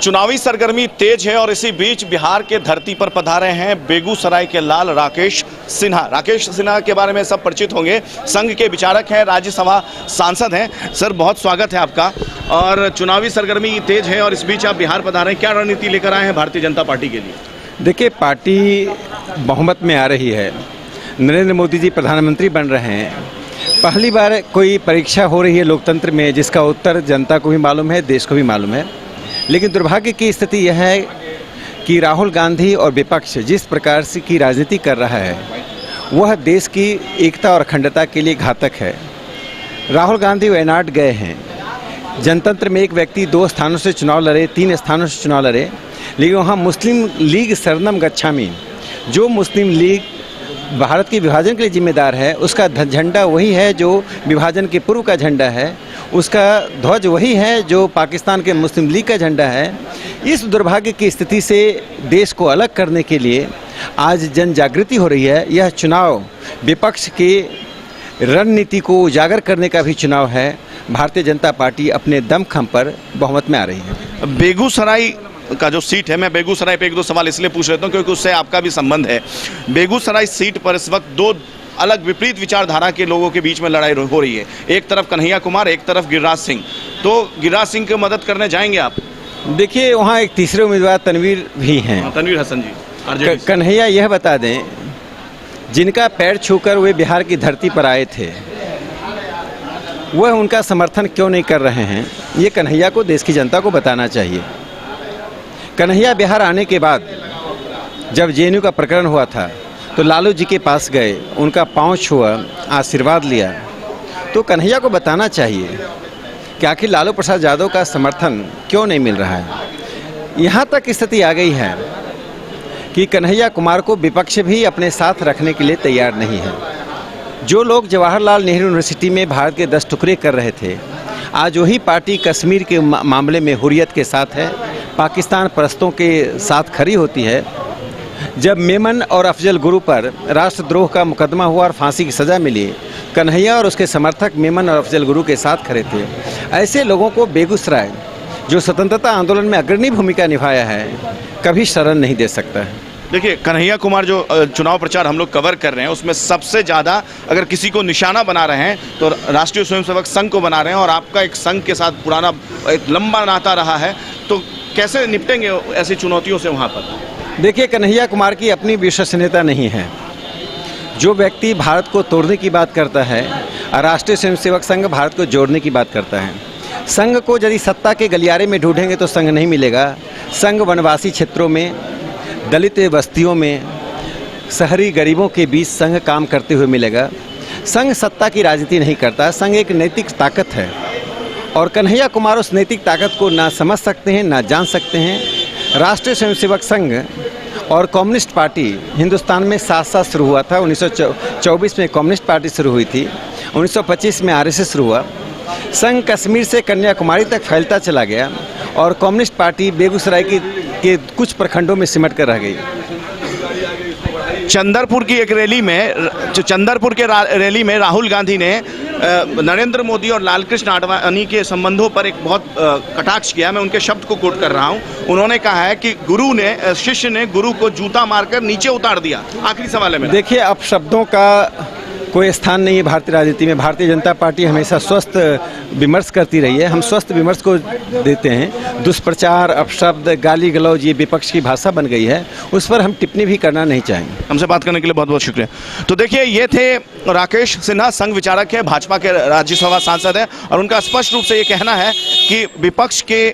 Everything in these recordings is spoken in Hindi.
चुनावी सरगर्मी तेज है और इसी बीच बिहार के धरती पर पधारे हैं बेगूसराय के लाल राकेश सिन्हा। राकेश सिन्हा के बारे में सब परिचित होंगे, संघ के विचारक हैं, राज्यसभा सांसद हैं। सर, बहुत स्वागत है आपका। और चुनावी सरगर्मी तेज है और इस बीच आप बिहार पधारे हैं, क्या रणनीति लेकर आए हैं भारतीय जनता पार्टी के लिए? देखिए, पार्टी बहुमत में आ रही है, नरेंद्र मोदी जी प्रधानमंत्री बन रहे हैं। पहली बार कोई परीक्षा हो रही है लोकतंत्र में, जिसका उत्तर जनता को भी मालूम है, देश को भी मालूम है। लेकिन दुर्भाग्य की स्थिति यह है कि राहुल गांधी और विपक्ष जिस प्रकार से की राजनीति कर रहा है वह देश की एकता और अखंडता के लिए घातक है। राहुल गांधी वायनाड गए हैं। जनतंत्र में एक व्यक्ति 2 स्थानों से चुनाव लड़े, 3 स्थानों से चुनाव लड़े, लेकिन वहाँ मुस्लिम लीग शरणम गच्छामी, जो मुस्लिम लीग भारत के विभाजन के लिए जिम्मेदार है, उसका झंडा वही है जो विभाजन के पूर्व का झंडा है, उसका ध्वज वही है जो पाकिस्तान के मुस्लिम लीग का झंडा है। इस दुर्भाग्य की स्थिति से देश को अलग करने के लिए आज जन जागृति हो रही है। यह चुनाव विपक्ष के रणनीति को उजागर करने का भी चुनाव है। भारतीय जनता पार्टी अपने दमखम पर बहुमत में आ रही है। बेगूसराय का जो सीट है, मैं बेगूसराय पे 1-2 सवाल इसलिए पूछ लेता हूँ क्योंकि उससे आपका भी संबंध है। बेगूसराय सीट पर इस वक्त 2 अलग विपरीत विचारधारा के लोगों के बीच में लड़ाई हो रही है। एक तरफ कन्हैया कुमार, एक तरफ गिरिराज सिंह। तो गिरिराज सिंह की मदद करने जाएंगे आप? देखिए, वहाँ एक तीसरे उम्मीदवार तनवीर भी हैं। तनवीर हसन जी। कन्हैया यह बता दें, जिनका पैर छूकर वे बिहार की धरती पर आए थे, वह उनका समर्थन क्यों नहीं कर रहे हैं, ये कन्हैया को, देश की जनता को बताना चाहिए। कन्हैया बिहार आने के बाद जब जेएनयू का प्रकरण हुआ था तो लालू जी के पास गए, उनका पांव छुआ, आशीर्वाद लिया। तो कन्हैया को बताना चाहिए कि आखिर लालू प्रसाद यादव का समर्थन क्यों नहीं मिल रहा है। यहाँ तक स्थिति आ गई है कि कन्हैया कुमार को विपक्ष भी अपने साथ रखने के लिए तैयार नहीं है। जो लोग जवाहरलाल नेहरू यूनिवर्सिटी में भारत के 10 टुकड़े कर रहे थे, आज वही पार्टी कश्मीर के मामले में हुर्रियत के साथ है, पाकिस्तान परस्तों के साथ खड़ी होती है। जब मेमन और अफजल गुरु पर राष्ट्रद्रोह का मुकदमा हुआ और फांसी की सज़ा मिली, कन्हैया और उसके समर्थक मेमन और अफजल गुरु के साथ खड़े थे। ऐसे लोगों को बेगूसराय, जो स्वतंत्रता आंदोलन में अग्रणी भूमिका निभाया है, कभी शरण नहीं दे सकता है। देखिए, कन्हैया कुमार जो चुनाव प्रचार हम लोग कवर कर रहे हैं, उसमें सबसे ज़्यादा अगर किसी को निशाना बना रहे हैं तो राष्ट्रीय स्वयंसेवक संघ को बना रहे हैं। और आपका एक संघ के साथ पुराना एक लंबा नाता रहा है, तो कैसे निपटेंगे ऐसी चुनौतियों से वहाँ पर? देखिए, कन्हैया कुमार की अपनी विश्वसनीयता नहीं है। जो व्यक्ति भारत को तोड़ने की बात करता है, राष्ट्रीय स्वयंसेवक संघ भारत को जोड़ने की बात करता है। संघ को यदि सत्ता के गलियारे में ढूंढेंगे तो संघ नहीं मिलेगा। संघ वनवासी क्षेत्रों में, दलित बस्तियों में, शहरी गरीबों के बीच संघ काम करते हुए मिलेगा। संघ सत्ता की राजनीति नहीं करता। संघ एक नैतिक ताकत है और कन्हैया कुमार उस नैतिक ताकत को ना समझ सकते हैं, ना जान सकते हैं। राष्ट्रीय स्वयंसेवक संघ और कम्युनिस्ट पार्टी हिंदुस्तान में साथ-साथ शुरू हुआ था। 1924 में कम्युनिस्ट पार्टी शुरू हुई थी, 1925 में आरएसएस शुरू हुआ। संघ कश्मीर से कन्याकुमारी तक फैलता चला गया और कम्युनिस्ट पार्टी बेगूसराय के कुछ प्रखंडों में सिमट कर रह गई। चंदरपुर की एक रैली में, चंदरपुर के रैली में राहुल गांधी ने नरेंद्र मोदी और लालकृष्ण आडवाणी के संबंधों पर एक बहुत कटाक्ष किया। मैं उनके शब्द को कोट कर रहा हूं। उन्होंने कहा है कि शिष्य ने गुरु को जूता मारकर नीचे उतार दिया। आखिरी सवाल है मेरा। देखिए, अब शब्दों का कोई स्थान नहीं है भारतीय राजनीति में। भारतीय जनता पार्टी हमेशा स्वस्थ विमर्श करती रही है। हम स्वस्थ विमर्श को देते हैं। दुष्प्रचार, अपशब्द, गाली गलौज, ये विपक्ष की भाषा बन गई है, उस पर हम टिप्पणी भी करना नहीं चाहेंगे। हमसे बात करने के लिए बहुत बहुत शुक्रिया। तो देखिए, ये थे राकेश सिन्हा, संघ विचारक है, भाजपा के राज्यसभा सांसद है, और उनका स्पष्ट रूप से ये कहना है कि विपक्ष के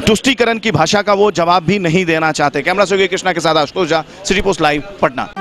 तुष्टीकरण की भाषा का वो जवाब भी नहीं देना चाहते। कैमरा से कृष्णा के साथ Ashutosh Jha, city post live, Patna.